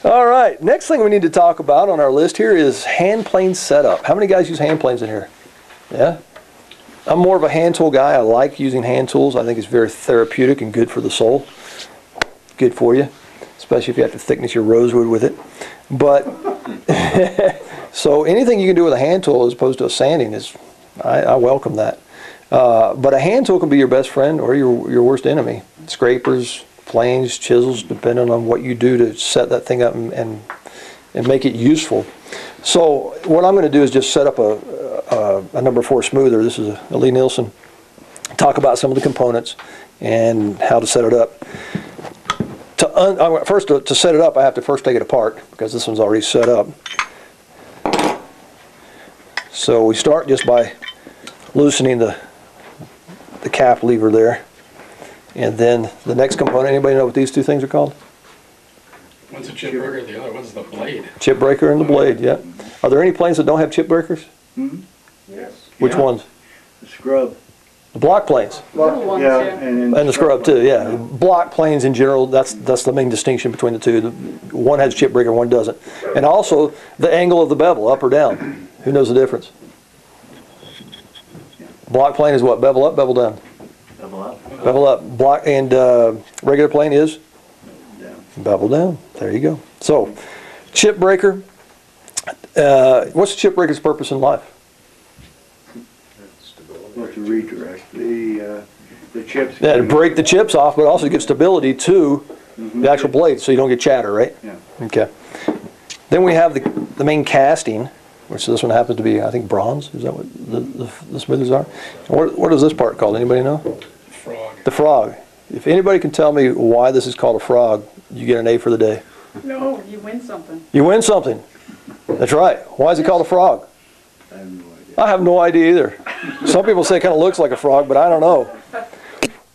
All right, next thing we need to talk about on our list here is hand plane setup. How many guys use hand planes in here? Yeah? I'm more of a hand tool guy. I like using hand tools. I think it's very therapeutic and good for the soul. Good for you, especially if you have to thickness your rosewood with it. But, so anything you can do with a hand tool as opposed to a sanding is, I welcome that. But a hand tool can be your best friend or your worst enemy. Scrapers, planes, chisels, depending on what you do to set that thing up and make it useful. So what I'm going to do is just set up a number 4 smoother. This is a Lee Nielsen. Talk about some of the components and how to set it up. To set it up, I have to first take it apart because this one's already set up. So we start just by loosening the cap lever there. And then the next component, anybody know what these two things are called? One's a chip breaker, the other one's the blade. Chip breaker and the blade, yeah. Are there any planes that don't have chip breakers? Mm-hmm. Yes. Which ones? The scrub. The block planes. Little ones, Yeah, yeah. and And the scrub too, yeah. Block planes in general, that's the main distinction between the two. One has chip breaker, one doesn't. And also the angle of the bevel, up or down. Who knows the difference? Block plane is what? Bevel up, bevel down? Double up. Bevel up. Block and regular plane is? Down. Bevel down. There you go. So, chip breaker. What's the chip breaker's purpose in life? Well, to redirect the chips. Yeah, to break the chips off, but also give stability to the actual blade so you don't get chatter, right? Yeah. Okay. Then we have the main casting, which this one happens to be, I think, bronze. Is that what the smoothers are? What is this part called? Anybody know? Frog. The frog. If anybody can tell me why this is called a frog, you get an A for the day. No, you win something. You win something. That's right. Why is it called a frog? I have no idea. I have no idea either. Some people say it kind of looks like a frog, but I don't know.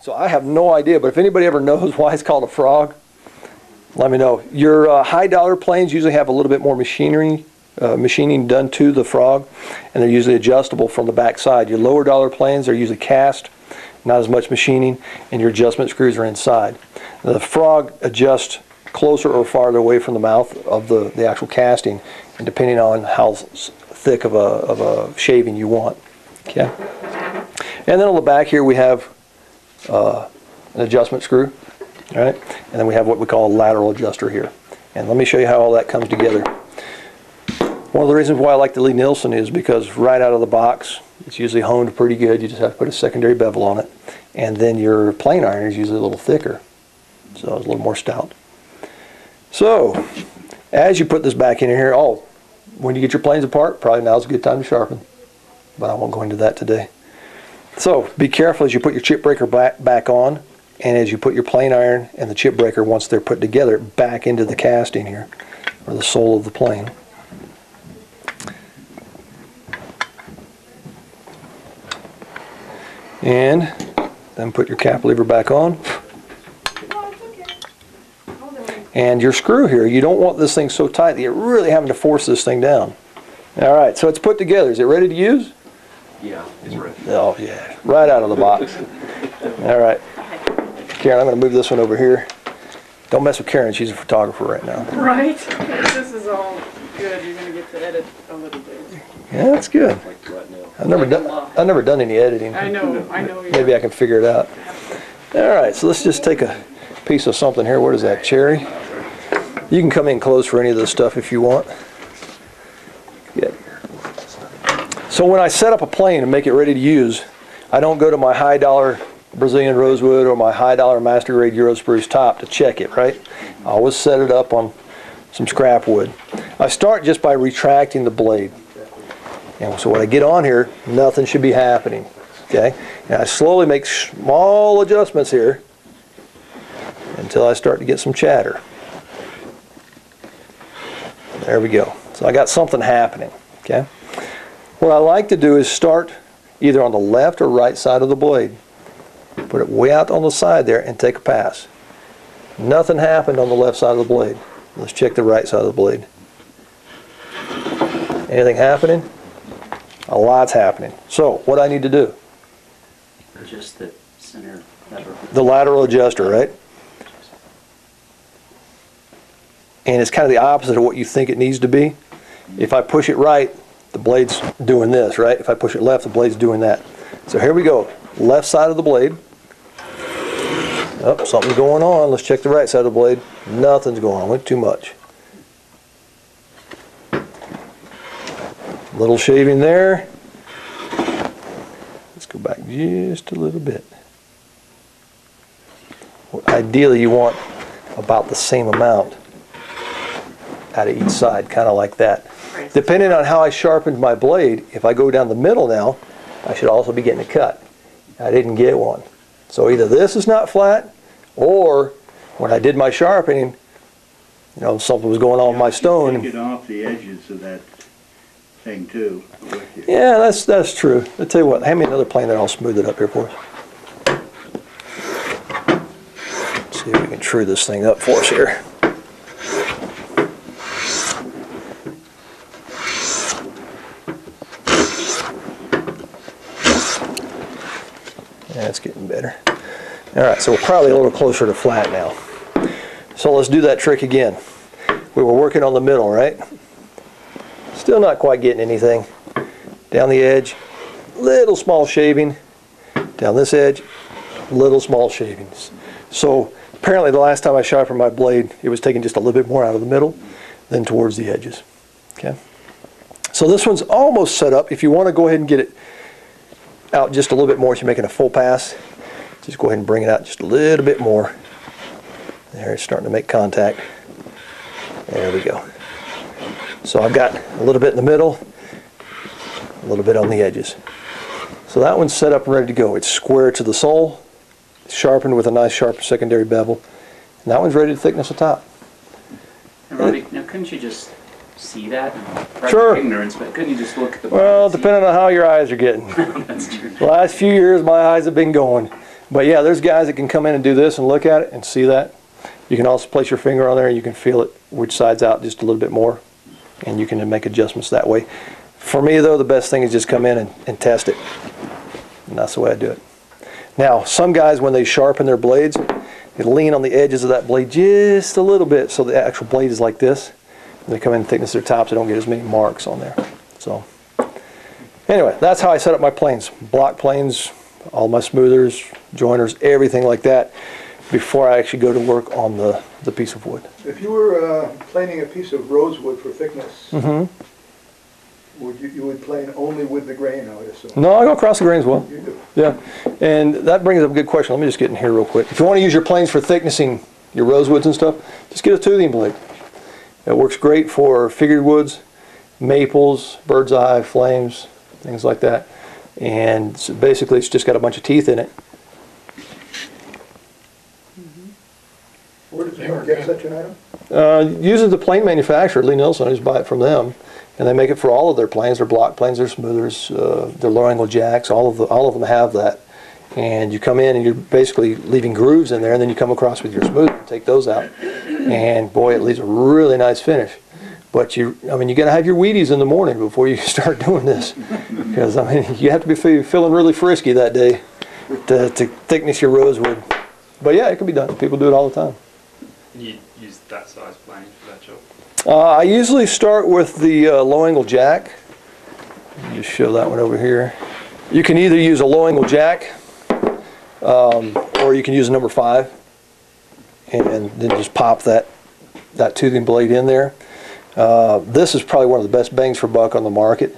So I have no idea. But if anybody ever knows why it's called a frog, let me know. Your high dollar planes usually have a little bit more machining done to the frog, and they're usually adjustable from the back side. Your lower dollar planes are usually cast, not as much machining, and your adjustment screws are inside. The frog adjusts closer or farther away from the mouth of the actual casting, and depending on how thick of a shaving you want. Okay. And then on the back here we have an adjustment screw, all right? And then we have what we call a lateral adjuster here. And let me show you how all that comes together. One of the reasons why I like the Lee Nielsen is because right out of the box, it's usually honed pretty good. You just have to put a secondary bevel on it. And then your plane iron is usually a little thicker, so it's a little more stout. So, as you put this back in here, when you get your planes apart, probably now's a good time to sharpen. But I won't go into that today. So, be careful as you put your chip breaker back on, and as you put your plane iron and the chip breaker, once they're put together, back into the casting here, or the sole of the plane. And then put your cap lever back on. And your screw here, you don't want this thing so tight that you're really having to force this thing down. All right, so it's put together. Is it ready to use? Yeah, it's ready. Oh, yeah, right out of the box. All right. Karen, I'm going to move this one over here. Don't mess with Karen. She's a photographer right now. Right? This is all good. You're going to get to edit a little bit. Yeah, that's good. Like right now. I've never done any editing. I know. Maybe I can figure it out. All right, so let's just take a piece of something here. What is that, cherry? You can come in close for any of this stuff if you want. Good. So when I set up a plane and make it ready to use, I don't go to my high dollar Brazilian rosewood or my high dollar master grade Euro spruce top to check it, right? I always set it up on some scrap wood. I start just by retracting the blade. And so when I get on here, nothing should be happening. Okay? And I slowly make small adjustments here until I start to get some chatter. There we go. So I got something happening. Okay? What I like to do is start either on the left or right side of the blade. Put it way out on the side there and take a pass. Nothing happened on the left side of the blade. Let's check the right side of the blade. Anything happening? A lot's happening. So, what do I need to do? Just the center lever. The lateral adjuster, right? and it's kind of the opposite of what you think it needs to be. If I push it right, the blade's doing this, right? If I push it left, the blade's doing that. So here we go. Left side of the blade. Oh, something's going on. Let's check the right side of the blade. Nothing's going on. Went too much. Little shaving there. Let's go back just a little bit. Well, ideally, you want about the same amount out of each side, kind of like that. Depending on how I sharpened my blade, if I go down the middle now, I should also be getting a cut. I didn't get one. So either this is not flat, or when I did my sharpening, you know, something was going on with my stone. Take it off the edges of that thing too. Yeah, that's true. I'll tell you what, hand me another plane there, I'll smooth it up here for us. See if we can true this thing up for us here. That's getting better. Alright, so we're probably a little closer to flat now. So let's do that trick again. We were working on the middle, right? Still not quite getting anything. Down the edge, little small shaving. Down this edge, little small shavings. So apparently the last time I sharpened my blade, it was taking just a little bit more out of the middle than towards the edges. Okay. So this one's almost set up. If you want to go ahead and get it out just a little bit more, so you're making a full pass, just go ahead and bring it out just a little bit more. There, it's starting to make contact. There we go. So I've got a little bit in the middle, a little bit on the edges. So that one's set up and ready to go. It's square to the sole, sharpened with a nice sharp secondary bevel, and that one's ready to thickness the top. And Ronnie, now couldn't you just see that? Sure. Ignorance, but couldn't you just look at the Well, depending on how your eyes are getting. That's true. The last few years, my eyes have been going. But yeah, there's guys that can come in and do this and look at it and see that. You can also place your finger on there and you can feel it, which side's out just a little bit more. And you can make adjustments that way. For me, though, the best thing is just come in and test it. And that's the way I do it. Now, some guys, when they sharpen their blades, they lean on the edges of that blade just a little bit so the actual blade is like this. When they come in and thickness their tops, they don't get as many marks on there. So, anyway, that's how I set up my planes. Block planes, all my smoothers, joiners, everything like that before I actually go to work on the piece of wood. If you were planing a piece of rosewood for thickness, you would plane only with the grain, I would assume? No, I go across the grain as well. You do? Yeah, and that brings up a good question. Let me just get in here real quick. If you want to use your planes for thicknessing your rosewoods and stuff, just get a toothing blade. It works great for figured woods, maples, bird's eye, flames, things like that. And so basically it's just got a bunch of teeth in it. Where did you get such an item? Uses the plane manufacturer, Lee Nilsson. I just buy it from them, and they make it for all of their planes. Their block planes, their smoothers, their low angle jacks. All of them have that. And you come in and you're basically leaving grooves in there, and then you come across with your smoother and take those out. And boy, it leaves a really nice finish. But you got to have your Wheaties in the morning before you start doing this, because you have to be feeling really frisky that day to thickness your rosewood. But yeah, it can be done. People do it all the time. You use that size plane for that job? I usually start with the low angle jack. Let me just show that one over here. You can either use a low angle jack or you can use a number 5 and then just pop that toothing blade in there. This is probably one of the best bangs for buck on the market.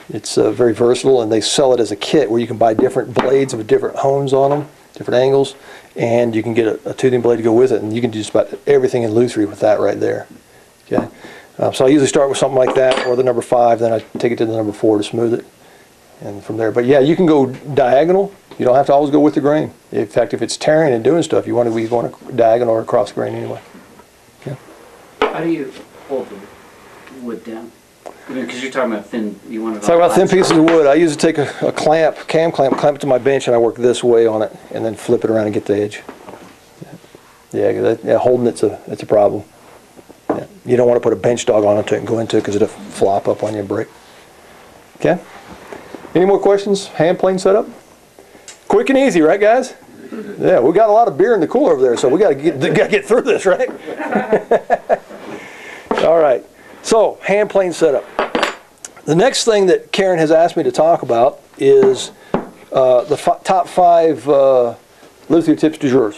It's very versatile, and they sell it as a kit where you can buy different blades with different hones on them, different angles, and you can get a toothing blade to go with it, and you can do just about everything in Luthier with that right there. Okay, so I usually start with something like that, or the number 5, then I take it to the number 4 to smooth it, and from there. But yeah, you can go diagonal. You don't have to always go with the grain. In fact, if it's tearing and doing stuff, you want to go diagonal or across the grain anyway. Yeah. How do you hold the wood down? Because you're talking about thin, you want it Talk about thin pieces of wood. I usually take a cam clamp it to my bench, and I work this way on it, and then flip it around and get the edge. Yeah, holding it's a problem. Yeah. You don't want to put a bench dog on it and go into it because it'll flop up on you and break. Okay. Any more questions? Hand plane setup? Quick and easy, right, guys? Yeah, we got a lot of beer in the cooler over there, so we got to get through this, right? All right. So, hand plane setup. The next thing that Karen has asked me to talk about is the top 5 luthier tips du jour.